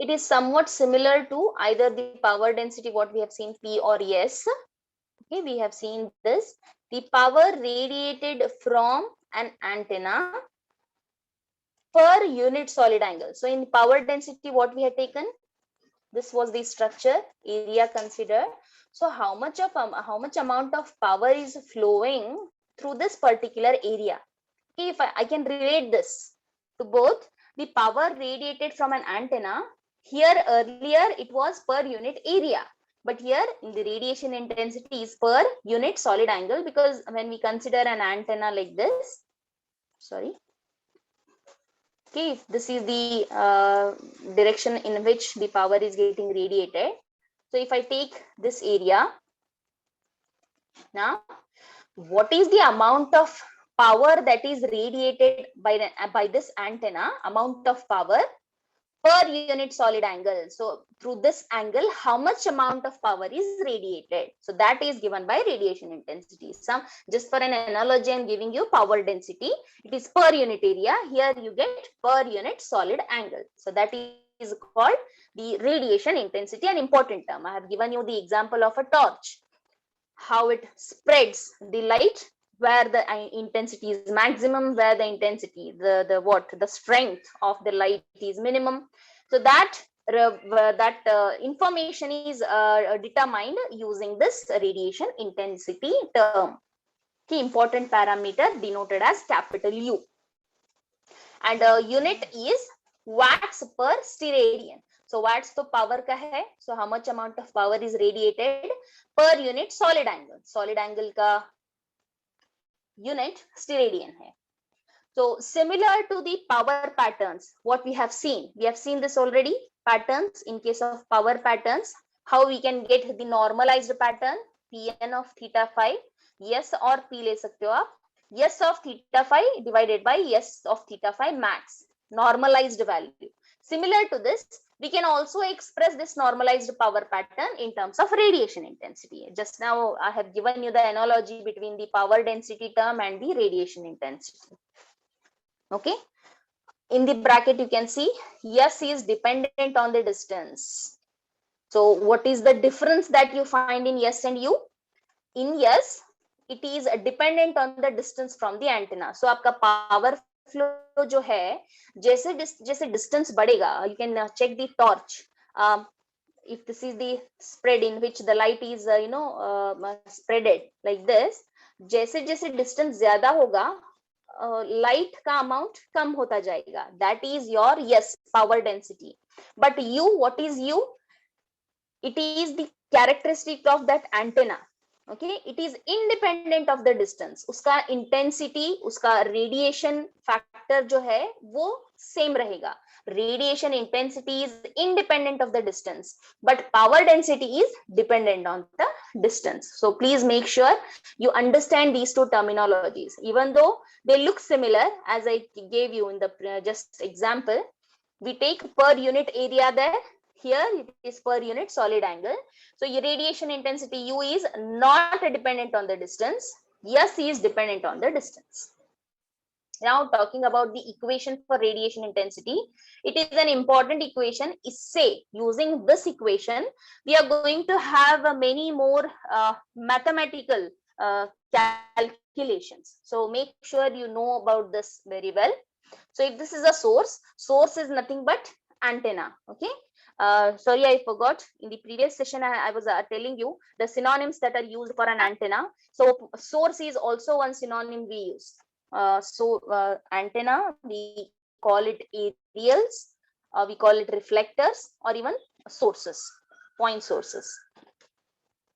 it is somewhat similar to either the power density, what we have seen, P or S. Okay, we have seen this. The power radiated from an antenna per unit solid angle. So in power density, what we have taken, this was the structure area considered. So how much amount of power is flowing through this particular area? Okay, if I can relate this to both the power radiated from an antenna. Here earlier it was per unit area, but here in the radiation intensity is per unit solid angle, because when we consider an antenna like this, sorry, okay, if this is the direction in which the power is getting radiated. So if I take this area, now what is the amount of power that is radiated by this antenna, amount of power per unit solid angle? So through this angle, how much amount of power is radiated? So that is given by radiation intensity. Some, just for an analogy, I'm giving you power density. It is per unit area. Here you get per unit solid angle. So that is called the radiation intensity, an important term. I have given you the example of a torch, how it spreads the light, where the intensity is maximum, where the intensity, the strength of the light is minimum. So that information is determined using this radiation intensity term. The important parameter denoted as capital U, and unit is watts per steradian. So watts तो power का है. So how much amount of power is radiated per unit solid angle? Solid angle का unit steradian है. So similar to the power patterns, what we have seen this already. Patterns, in case of power patterns, how we can get the normalized pattern, Pn of theta phi, S or P ले सकते हो आप, S of theta phi divided by S of theta phi max, normalized value. Similar to this, we can also express this normalized power pattern in terms of radiation intensity. Just now I have given you the analogy between the power density term and the radiation intensity. Okay, in the bracket you can see S is dependent on the distance. So what is the difference that you find in S and U? In S, it is dependent on the distance from the antenna. So आपका power flow जो है, जैसे distance बढ़ेगा, you can check the torch. If this is the spread in which the light is spreaded like this, जैसे distance ज्यादा होगा, light का amount कम होता जाएगा. That is your yes power density. But U, what is U? It is the characteristic of that antenna. Okay, it is independent of the distance. उसका intensity, उसका radiation factor जो है वो same रहेगा. Radiation intensity is independent of the distance, but power density is dependent on the distance. So please make sure you understand these two terminologies. Even though they look similar, as I gave you in the just example, we take per unit area there. Here it is per unit solid angle. So your radiation intensity U is not dependent on the distance. S is dependent on the distance. Now talking about the equation for radiation intensity, it is an important equation. Isse, using this equation, we are going to have many more mathematical calculations. So make sure you know about this very well. So if this is a source is nothing but antenna. Okay. Sorry, I forgot. In the previous session, I was telling you the synonyms that are used for an antenna. So source is also one synonym we use. Antenna, we call it aerials, we call it reflectors, or even sources, point sources.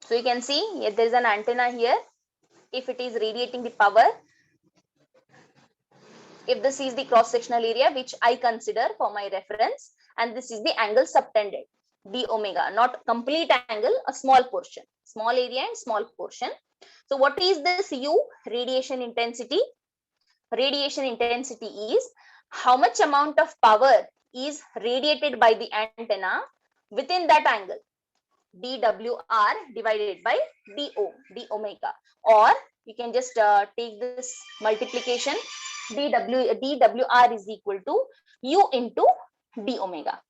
So you can see there is an antenna here. If it is radiating the power, if this is the cross-sectional area which I consider for my reference, and this is the angle subtended, d omega, not complete angle, a small portion, small area and small portion. So what is this U? Radiation intensity. Radiation intensity is how much amount of power is radiated by the antenna within that angle, dWr divided by d omega, or you can just take this multiplication, dWr is equal to U into d omega.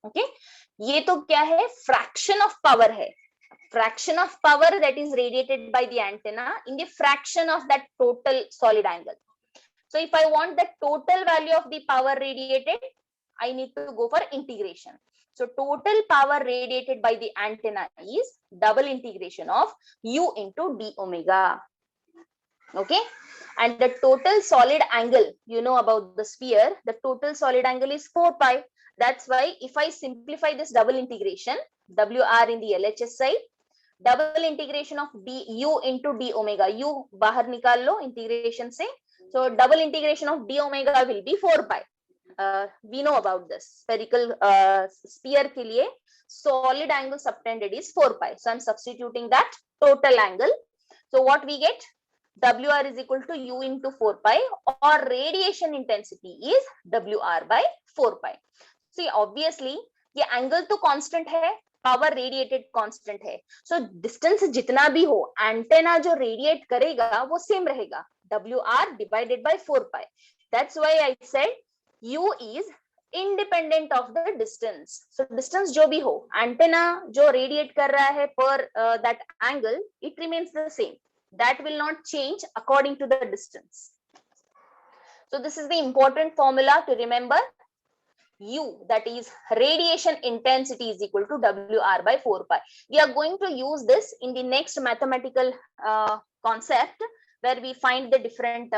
Okay ये तो क्या है, fraction of power है, fraction of power that is radiated by the antenna in the fraction of that total solid angle. So if I want the total value of the power radiated, I need to go for integration. So total power radiated by the antenna is double integration of u into d omega. Okay, and the total solid angle, you know about the sphere, the total solid angle is 4 pi. That's why if I simplify this double integration, WR in the LHS side, double integration of d u into d omega, u bahar nikal lo integration se, so double integration of d omega will be 4 pi. We know about this spherical sphere ke liye solid angle subtended is 4 pi, so I'm substituting that total angle. So what we get, WR is equal to u into 4 pi, or radiation intensity is WR by 4 pi. See obviously ये angle तो constant है, power radiated constant है, so distance जितना भी हो antenna जो radiate करेगा वो सेम रहेगा, WR divided by 4 pi. That's why I said U is independent of the distance. So distance जो भी हो, एंटेना जो रेडिएट कर रहा है पर that angle, it remains the same, that will not change according to the distance. So this is the important formula to remember. U, that is radiation intensity, is equal to WR by 4 pi. We are going to use this in the next mathematical concept where we find the different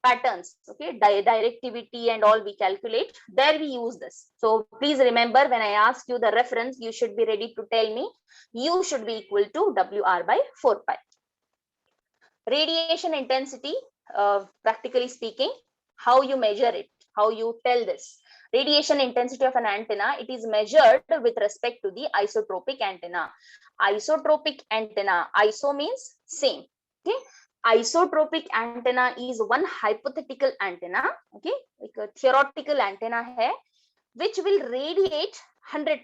patterns, okay, directivity and all we calculate. There we use this. So please remember, when I ask you the reference, you should be ready to tell me U should be equal to WR by 4 pi. Radiation intensity, practically speaking, how you measure it, how you tell this. Radiation intensity of an antenna, it is measured with respect to the isotropic antenna. Isotropic antenna, iso means same, okay. Isotropic antenna is one hypothetical antenna, okay, like a theoretical antenna hai, which will radiate 100%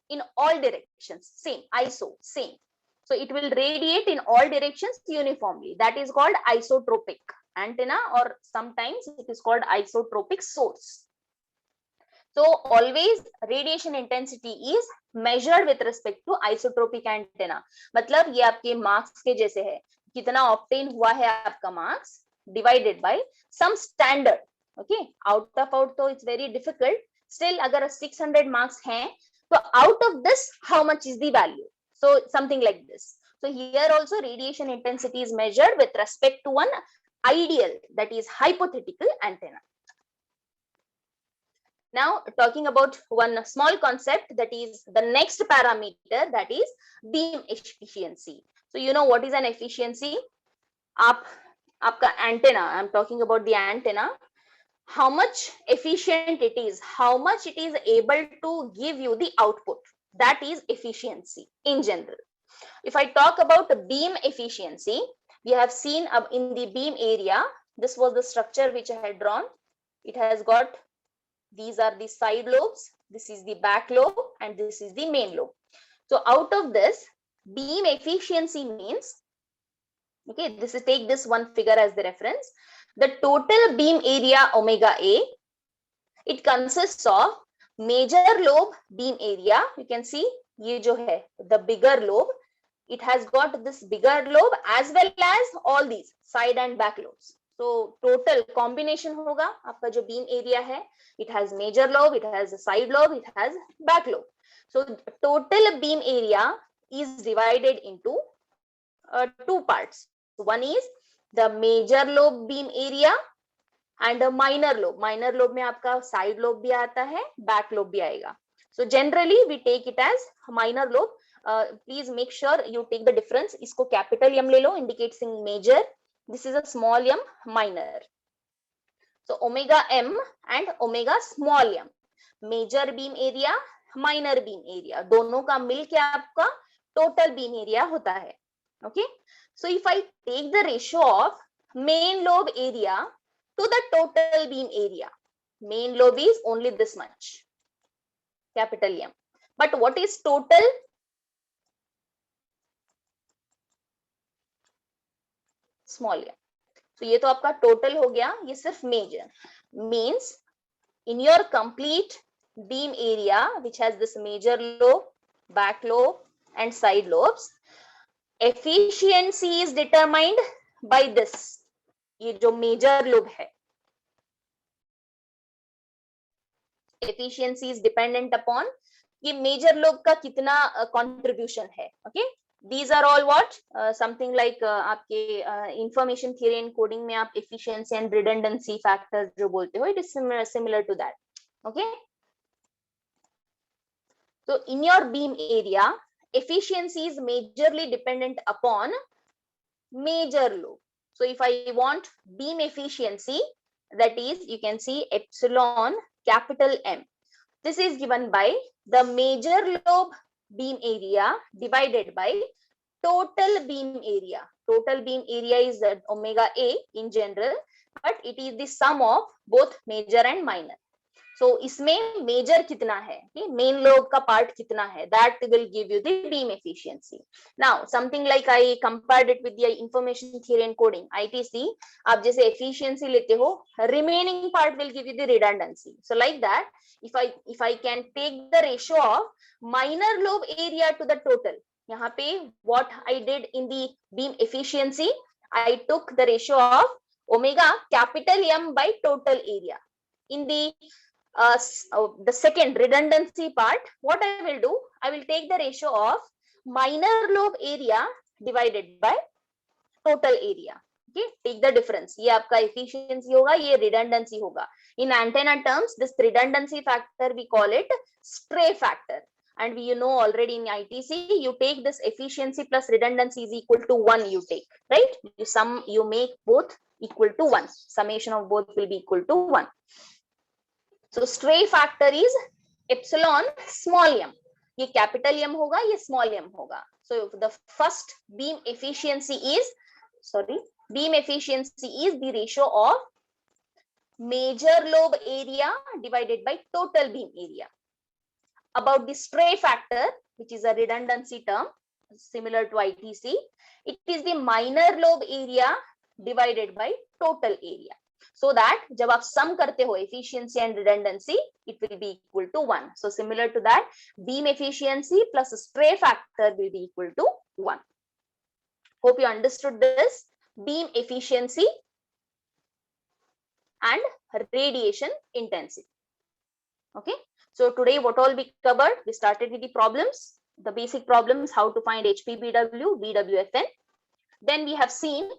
in all directions, same, iso, same. So it will radiate in all directions uniformly. That is called isotropic antenna, or sometimes it is called isotropic source. So always radiation intensity is measured with respect to isotropic antenna. मतलब ये आपके marks के जैसे है, कितना obtain हुआ है आपका marks divided by some standard. Okay, out of out तो it's very difficult. Still अगर 600 marks हैं, तो out of this how much is the value? So something like this. So here also radiation intensity is measured with respect to one ideal, that is hypothetical antenna. Now talking about one small concept, that is the next parameter, that is beam efficiency. So you know what is an efficiency? Aapka antenna, I'm talking about the antenna, how much efficient it is, how much it is able to give you the output, that is efficiency in general. If I talk about the beam efficiency, we have seen in the beam area, this was the structure which I had drawn. It has got, these are the side lobes, this is the back lobe, and this is the main lobe. So out of this, beam efficiency means, okay, this is, take this one figure as the reference. The total beam area omega A, it consists of major lobe beam area. You can see ye jo hai, the bigger lobe, it has got this bigger lobe as well as all these side and back lobes. So total combination hoga aapka jo beam area hai, it has major lobe, it has a side lobe, it has back lobe. So total beam area is divided into two parts. One is the major lobe beam area and a minor lobe. Minor lobe में आपका side lobe भी आता है, back lobe भी आएगा. So generally we take it as minor lobe. Please make sure you take the difference. इसको capital M ले लो, indicates in major. This is a small m, minor. So omega m and omega small m. Major beam area, minor beam area. दोनों का मिल के आपका total beam area होता है. Okay. So if I take the ratio of main lobe area to the total beam area, main lobe is only this much, capital M. But what is total? Small m. So ये तो आपका total हो गया, ये सिर्फ major. Means in your complete beam area which has this major lobe, back lobe and side lobes, efficiency is determined by this. ये जो major lobe है, efficiency is dependent upon ये major lobe का कितना contribution है. Okay, these are all what something like आपके information theory and coding में आप efficiency and redundancy factors जो बोलते हो, it is similar to that. Okay, so in your beam area, efficiency is majorly dependent upon major lobe. So if I want beam efficiency, that is, you can see epsilon capital M. This is given by the major lobe beam area divided by total beam area. Total beam area is omega A in general, but it is the sum of both major and minor. So इसमें major कितना है, main lobe का part कितना है, that will give you the beam efficiency. Now something like I compared it with the information theory and coding, ITC, आप जैसे efficiency लेते हो, remaining part will give you the redundancy. So like that, if I can take the ratio of minor lobe area to the total, यहाँ पे what I did in the beam efficiency, I took the ratio of omega capital M by total area. In the second redundancy part, what I will do, I will take the ratio of minor lobe area divided by total area. Okay, take the difference. ये आपका efficiency होगा, ये redundancy होगा. In antenna terms, this redundancy factor we call it stray factor. And we know already in ITC, you take this efficiency plus redundancy is equal to 1, you take, right? You make both equal to 1. Summation of both will be equal to 1. So stray factor is epsilon small m. ये capital M होगा, ये small m होगा. So the first beam efficiency is the ratio of major lobe area divided by total beam area. About the stray factor, which is a redundancy term similar to ITC, it is the minor lobe area divided by total area. So that जब आप sum करते हो efficiency and redundancy, it will be equal to 1. So similar to that, beam efficiency plus stray factor will be equal to 1. Hope you understood this. Beam efficiency and radiation intensity. Okay. So today what all we covered? We started with the problems, the basic problems, how to find HPBW, BWFN. Then we have seen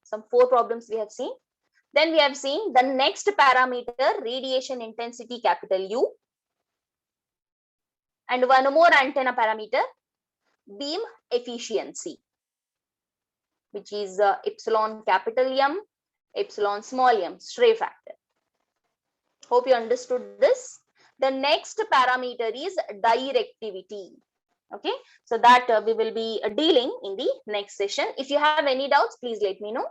some 4 problems we have seen. Then we have seen the next parameter, radiation intensity capital U. And one more antenna parameter, beam efficiency, which is epsilon capital M, epsilon small m, stray factor. Hope you understood this. The next parameter is directivity. Okay, so that we will be dealing in the next session. If you have any doubts, please let me know.